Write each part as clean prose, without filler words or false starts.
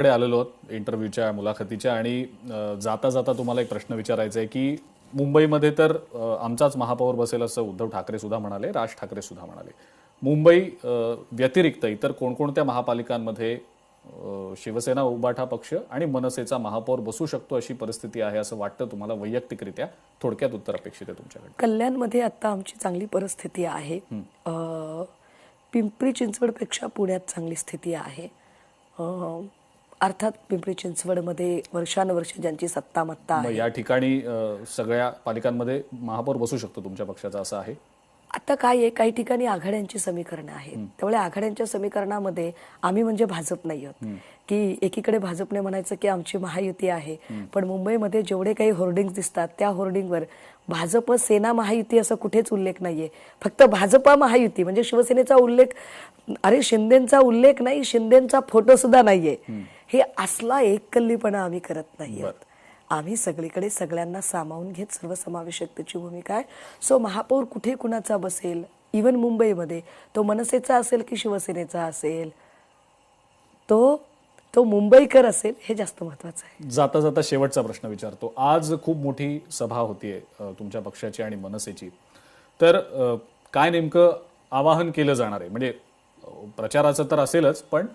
कडे आलेलो आहोत इंटरव्ह्यूच्या मुलाखतीच्या आणि जाता जाता तुम्हाला एक प्रश्न विचारायचा आहे की मुंबईमध्ये तर आमचाच महापौर बसेल असं उद्धव ठाकरे सुद्धा म्हणाले, राज ठाकरे सुद्धा म्हणाले. मुंबई व्यतिरिक्त इतर कोणकोणत्या महापालिकांमध्ये शिवसेना उबाठा पक्ष आणि मनसेचा महापौर बसू शकतो अशी परिस्थिती आहे असं वाटतं तुम्हाला वैयक्तिकरित्या? थोडक्यात उत्तर अपेक्षित आहे तुमच्याकडे. कल्याणमध्ये आता आमची चांगली परिस्थिती आहे. पिंपरी चिंचवडपेक्षा पुण्यात चांगली स्थिती आहे. अर्थात पिंपरी चिंचवडमध्ये वर्षानुवर्ष ज्यांची सत्तामत्ता आहे, या ठिकाणी सगळ्या पालिकांमध्ये महापौर बसू शकतो तुमच्या पक्षाचा असं आहे? आता काय आहे, काही ठिकाणी आघाड्यांची समीकरणं आहेत. त्यामुळे आघाड्यांच्या समीकरणामध्ये आम्ही म्हणजे भाजप नाही आहोत की एकीकडे भाजपने म्हणायचं की आमची महायुती आहे, पण मुंबईमध्ये जेवढे काही होर्डिंग दिसतात त्या होर्डिंगवर भाजप सेना महायुती असं कुठेच उल्लेख नाहीये. फक्त भाजपा महायुती म्हणजे शिवसेनेचा उल्लेख, अरे शिंदेचा उल्लेख नाही, शिंदेचा फोटो सुद्धा नाहीये. हे असला एककल्लीपणा आम्ही करत नाही आहोत. आम्ही सगळीकडे सगळ्यांना सामावून घेत सर्वसमावेशकतेची भूमिका आहे. सो महापौर कुठे कुणाचा बसेल, इव्हन मुंबईमध्ये तो मनसेचा असेल की शिवसेनेचा असेल, तो मुंबईकर असेल हे जास्त महत्वाचं आहे. जाता जाता शेवटचा प्रश्न विचारतो. आज खूप मोठी सभा होतीये तुमच्या पक्षाची आणि मनसेची, तर काय नेमकं आवाहन केलं जाणार आहे? म्हणजे प्रचाराचं तर असेलच, पण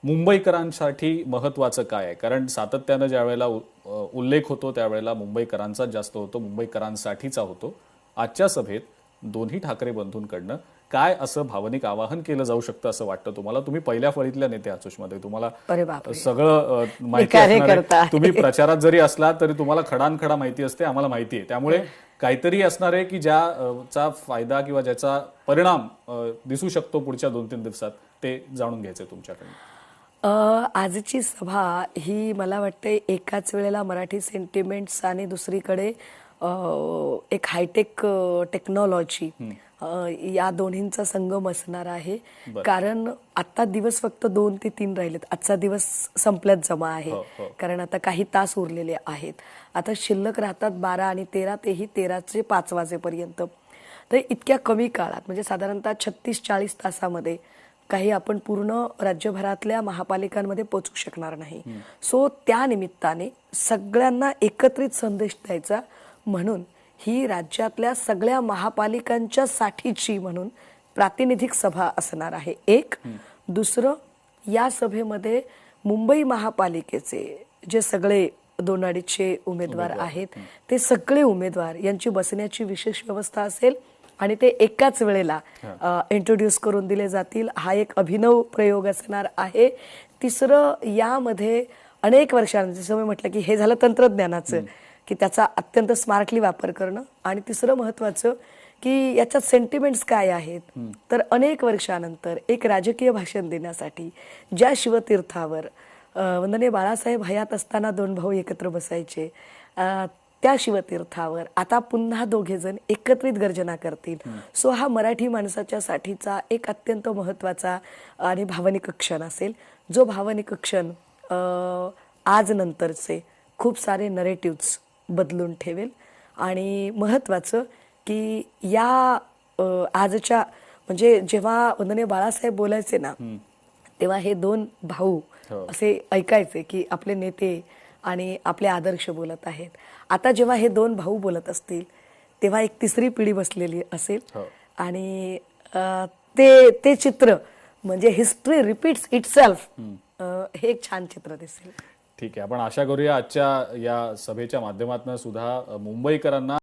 मुंबईकरांसाठी महत्वाचं काय आहे? कारण सातत्यानं ज्या वेळेला उल्लेख होतो त्यावेळेला मुंबईकरांचाच जास्त होतो, मुंबईकरांसाठीचा होतो. आजच्या सभेत दोन्ही ठाकरे बंधूंकडनं काय असं भावनिक आवाहन केलं जाऊ शकतं असं वाटतं तुम्हाला? तुम्ही पहिल्या फळीतल्या नेते आहात सुषमाताई, तुम्हाला सगळं माहिती असणार. तुम्ही प्रचारात जरी असला तरी तुम्हाला खडानखडा माहिती असते, आम्हाला माहिती आहे. त्यामुळे काहीतरी असणार आहे की ज्याचा फायदा किंवा ज्याचा परिणाम दिसू शकतो पुढच्या 2-3 दिवसात, ते जाणून घ्यायचंय तुमच्याकडे. आजची सभा ही मला वाटते एकाच वेळेला मराठी सेंटिमेंट्स आणि दुसरीकडे एक हायटेक टेक्नॉलॉजी या दोन्हींचा संगम असणार आहे. कारण आता दिवस फक्त 2 ते 3 राहिलेत. आजचा दिवस संपल्यात जमा आहे. कारण आता काही तास उरलेले आहेत. आता शिल्लक राहतात 12 आणि 13, तेही 13 ते 5 वाजेपर्यंत. तर इतक्या कमी काळात म्हणजे साधारणतः 36-40 तासामध्ये काही आपण पूर्ण राज्यभरातल्या महापालिकांमध्ये पोहोचू शकणार नाही. सो त्या निमित्ताने सगळ्यांना एकत्रित संदेश द्यायचा म्हणून ही राज्यातल्या सगळ्या महापालिकांच्या साठीची म्हणून प्रातिनिधिक सभा असणार आहे. एक दुसरं, या सभेमध्ये मुंबई महापालिकेचे जे सगळे 200-250 उमेदवार आहेत ते सगळे उमेदवार यांची बसण्याची विशेष व्यवस्था असेल आणि ते एकाच वेळेला इंट्रोड्यूस करून दिले जातील. हा एक अभिनव प्रयोग असणार आहे. तिसरं, यामध्ये अनेक वर्षांचं, जसं मी म्हटलं की हे झालं तंत्रज्ञानाचं की त्याचा अत्यंत स्मार्टली वापर करणं, आणि तिसरं महत्वाचं की याच्यात सेंटिमेंट्स काय आहेत, तर अनेक वर्षानंतर एक राजकीय भाषण देण्यासाठी ज्या शिवतीर्थावर वंदनीय बाळासाहेब हयात असताना 2 भाऊ एकत्र बसायचे, त्या शिवतीर्थावर आता पुन्हा 2 जण एकत्रित गर्जना करतील. सो हा मराठी माणसाच्या साठीचा एक अत्यंत महत्वाचा आणि भावनिक क्षण असेल, जो भावनिक क्षण आज नंतरचे खूप सारे नरेटिव्ह्ज बदलून ठेवेल. आणि महत्वाचं की या आजच्या म्हणजे जेव्हा वंदनीय बाळासाहेब बोलायचे ना, तेव्हा हे 2 भाऊ असे ऐकायचे की आपले नेते आणि आपले आदर्श बोलत आहेत. आता जेव्हा हे 2 भाऊ बोलत असतील तेव्हा एक तिसरी पिढी बसलेली असेल आणि ते चित्र म्हणजे हिस्ट्री रिपीट्स इटसेल्फ, हे एक छान चित्र दिसेल. ठीक आहे, आपण आशा करूया आजच्या या सभेच्या माध्यमातून सुद्धा मुंबईकरांना